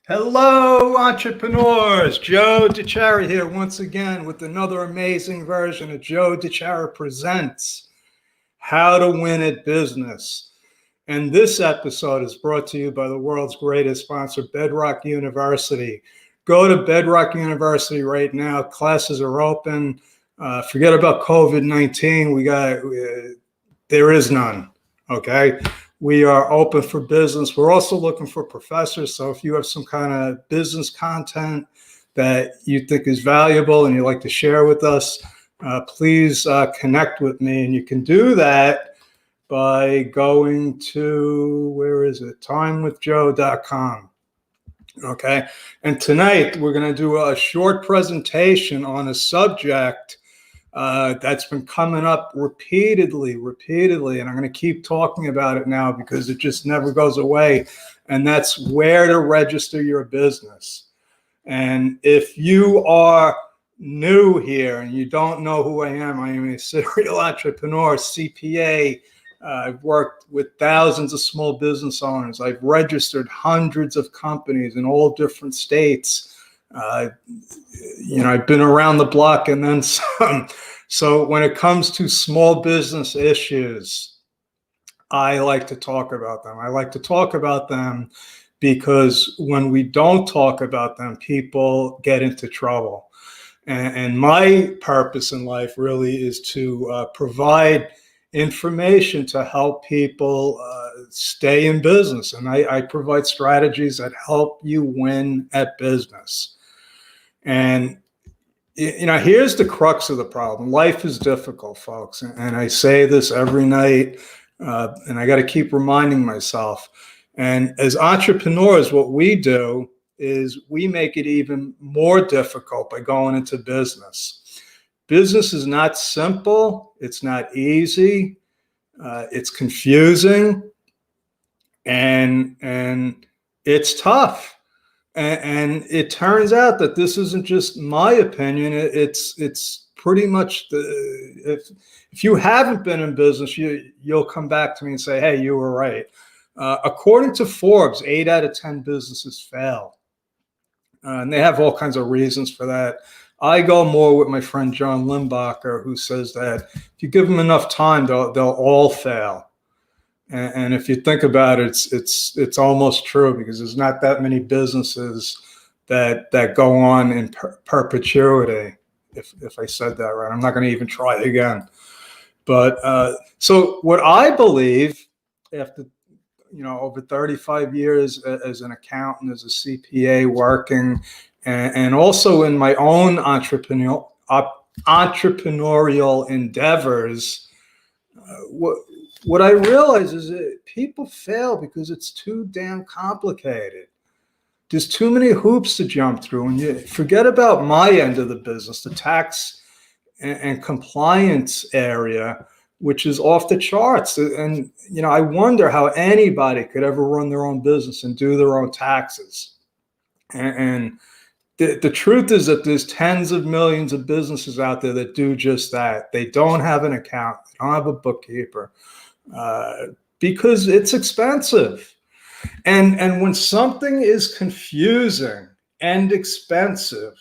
Hello, entrepreneurs. Joe DiChiara here once again with another amazing version of Joe DiChiara Presents How to Win at Business. And this episode is brought to you by the world's greatest sponsor, Bedrock University. Go to Bedrock University right now. Classes are open. Forget about COVID-19. There is none. Okay. We are open for business. We're also looking for professors. So if you have some kind of business content that you think is valuable and you'd like to share with us, please connect with me. And you can do that by going to, timewithjoe.com. Okay. And tonight we're going to do a short presentation on a subject that's been coming up repeatedly, and I'm going to keep talking about it now because it just never goes away, and that's where to register your business. And if you are new here and you don't know who I am a serial entrepreneur, CPA. I've worked with thousands of small business owners. I've registered hundreds of companies in all different states. I've been around the block and then some. So when it comes to small business issues, I like to talk about them. I like to talk about them because when we don't talk about them, people get into trouble. And my purpose in life really is to provide information to help people stay in business. And I provide strategies that help you win at business. And here's the crux of the problem. Life is difficult, folks. And I say this every night, and I got to keep reminding myself. And as entrepreneurs, what we do is we make it even more difficult by going into business. Business is not simple. It's not easy. It's confusing. And it's tough. And it turns out that this isn't just my opinion. It's pretty much if you haven't been in business, you'll come back to me and say, hey, you were right. According to Forbes, 8 out of 10 businesses fail. And they have all kinds of reasons for that. I go more with my friend John Limbacher, who says that if you give them enough time, they'll all fail. And if you think about it, it's almost true because there's not that many businesses that go on in perpetuity. If I said that right, I'm not going to even try again. But so what I believe after over 35 years as an accountant, as a CPA working, and also in my own entrepreneurial endeavors, what I realize is that people fail because it's too damn complicated. There's too many hoops to jump through. And you forget about my end of the business, the tax and compliance area, which is off the charts. And, I wonder how anybody could ever run their own business and do their own taxes. And the truth is that there's tens of millions of businesses out there that do just that. They don't have an account. They don't have a bookkeeper. Because it's expensive. And when something is confusing and expensive,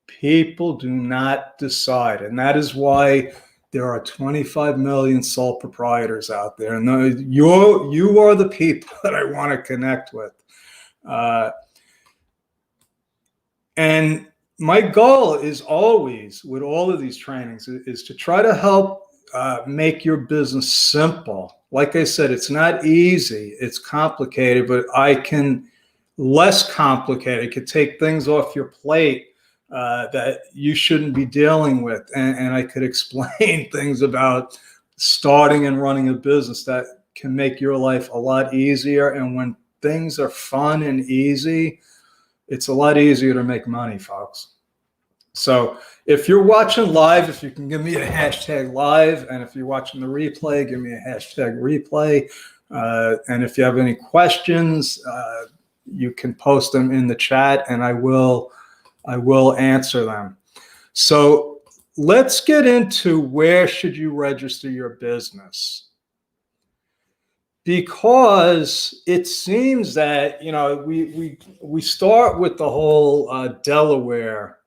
people do not decide. And that is why there are 25 million sole proprietors out there. And you are the people that I want to connect with. And my goal is always, with all of these trainings, is to try to help make your business simple. Like I said, it's not easy. It's complicated, but I can less complicate. I could take things off your plate that you shouldn't be dealing with. And I could explain things about starting and running a business that can make your life a lot easier. And when things are fun and easy, it's a lot easier to make money, folks. So if you're watching live, if you can give me a hashtag live, and if you're watching the replay, give me a hashtag replay. And if you have any questions, you can post them in the chat and I will answer them. So let's get into where should you register your business. Because it seems that, we start with the whole Delaware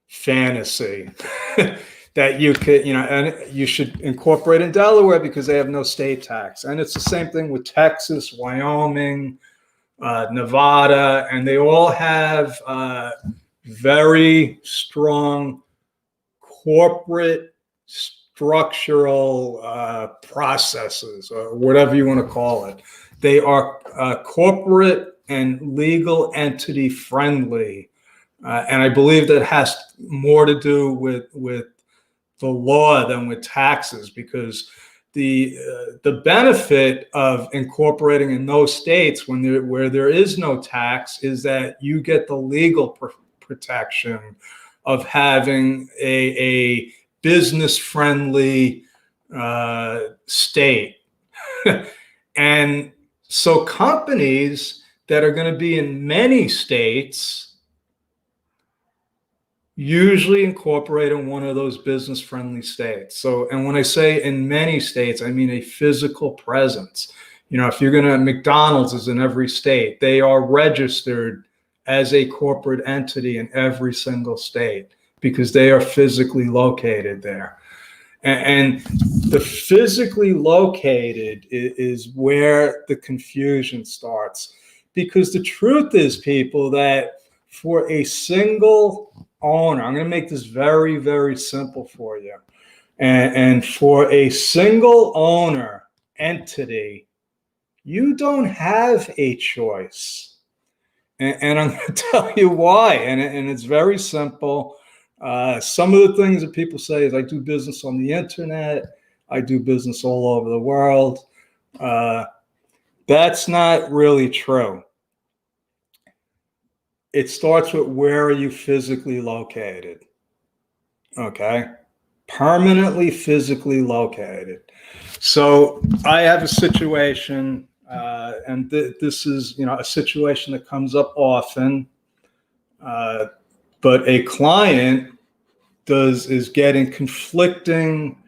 fantasy that you could, and you should incorporate in Delaware because they have no state tax. And it's the same thing with Texas, Wyoming, Nevada, and they all have very strong corporate structural processes, or whatever you want to call it. They are corporate and legal entity friendly. And I believe that has more to do with the law than with taxes, because the benefit of incorporating in those states where there is no tax is that you get the legal protection of having a business friendly state. And so companies that are going to be in many states usually incorporate in one of those business friendly states. So, and when I say in many states, I mean a physical presence. If you're going to, McDonald's is in every state. They are registered as a corporate entity in every single state because they are physically located there. And the physically located is where the confusion starts. Because the truth is, people, that for a single owner, I'm going to make this very, very simple for you. And for a single owner entity, you don't have a choice. And I'm going to tell you why. And it's very simple. Some of the things that people say is, I do business on the internet, I do business all over the world. That's not really true. It starts with, where are you physically located? Okay. Permanently physically located. So I have a situation, and this is, a situation that comes up often, but a client is getting conflicting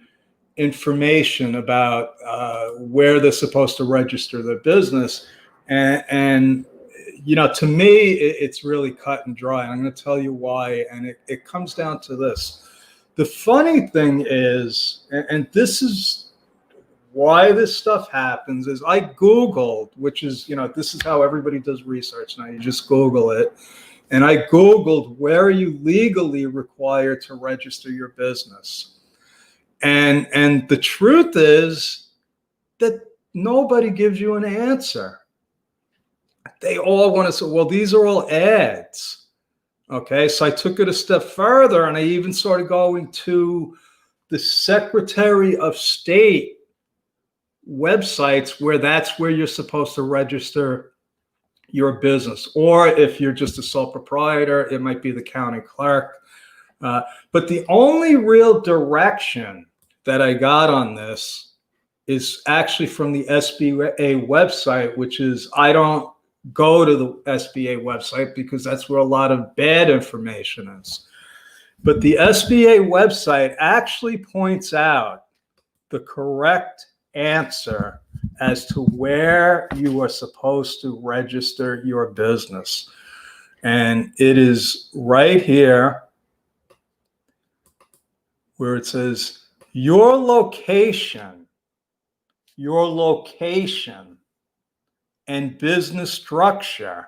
information about where they're supposed to register their business. And to me, it's really cut and dry. And I'm going to tell you why. And it comes down to this. The funny thing is, and this is why this stuff happens, is I Googled, which is, this is how everybody does research now. You just Google it. And I Googled, where are you legally required to register your business? And the truth is that nobody gives you an answer. They all want to say, well, these are all ads. Okay, so I took it a step further, and I even started going to the Secretary of State websites, where that's where you're supposed to register your business. Or if you're just a sole proprietor, it might be the county clerk. But the only real direction that I got on this is actually from the SBA website, which is, I don't go to the SBA website because that's where a lot of bad information is. But the SBA website actually points out the correct answer as to where you are supposed to register your business. And it is right here where it says, your location and business structure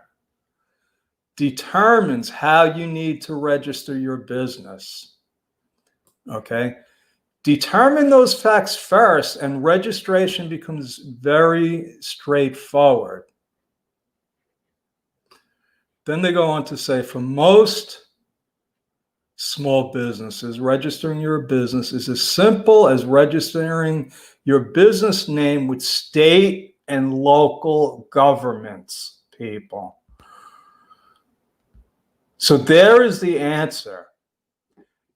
determines how you need to register your business. Okay? Determine those facts first, and registration becomes very straightforward. Then they go on to say, for most small businesses, registering your business is as simple as registering your business name with state and local governments, people. So there is the answer.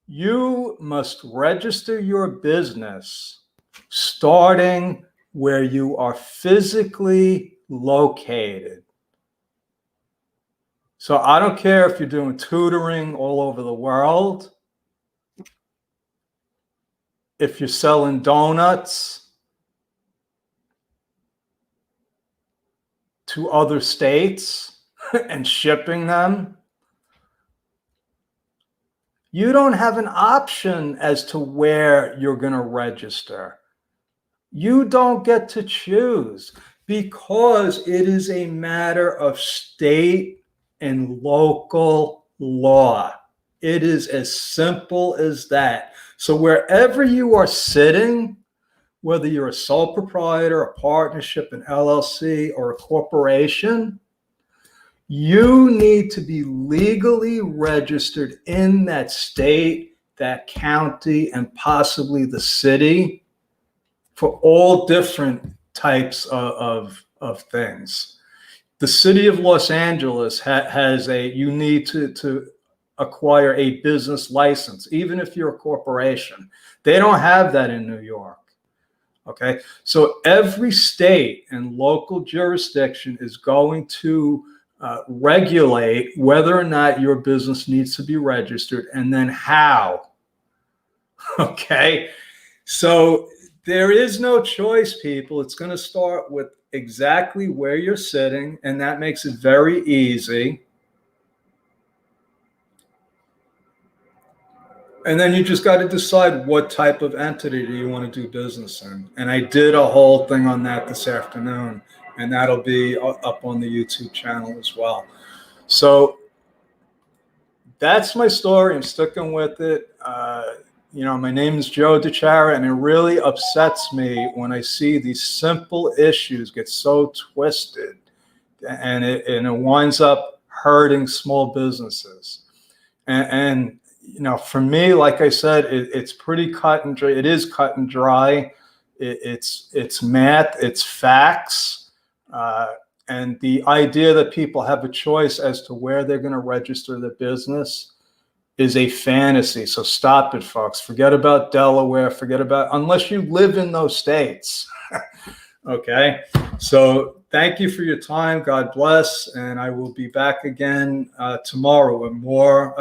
You must register your business starting where you are physically located. So I don't care if you're doing tutoring all over the world, if you're selling donuts, to other states and shipping them, you don't have an option as to where you're going to register. You don't get to choose because it is a matter of state and local law. It is as simple as that. So wherever you are sitting, whether you're a sole proprietor, a partnership, an LLC, or a corporation, you need to be legally registered in that state, that county, and possibly the city for all different types of things. The city of Los Angeles has you need to acquire a business license, even if you're a corporation. They don't have that in New York. Okay, so every state and local jurisdiction is going to regulate whether or not your business needs to be registered and then how. Okay, so there is no choice, people. It's going to start with exactly where you're sitting, and that makes it very easy. And then you just got to decide what type of entity do you want to do business in. And I did a whole thing on that this afternoon, and that'll be up on the YouTube channel as well. So that's my story. I'm sticking with it. My name is Joe DiChiara, and it really upsets me when I see these simple issues get so twisted, and it winds up hurting small businesses. And for me, like I said, it's pretty cut and dry. It is cut and dry. It's math, it's facts. And the idea that people have a choice as to where they're going to register their business is a fantasy. So stop it, folks. Forget about Delaware. Unless you live in those states. Okay. So thank you for your time. God bless. And I will be back again tomorrow with more